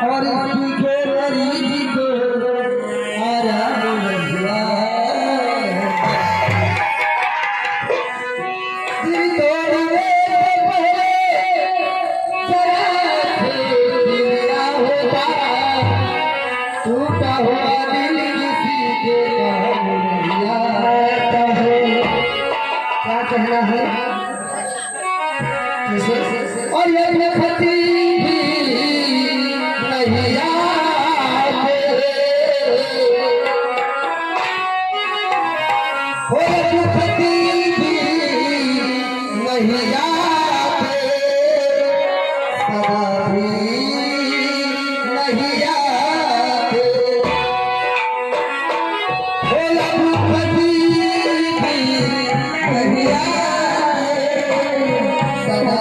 और सीखे मेरी को आराम हुआ दिल तोड़ने से पहले जरा दिया होगा टूटा हुआ दिल किसी के काम नहीं आता है। क्या कहना है और ये पति नहीं आते हो पति नहीं आते सदा भी नहीं आते हो पति नहीं आते सदा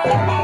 Yeah.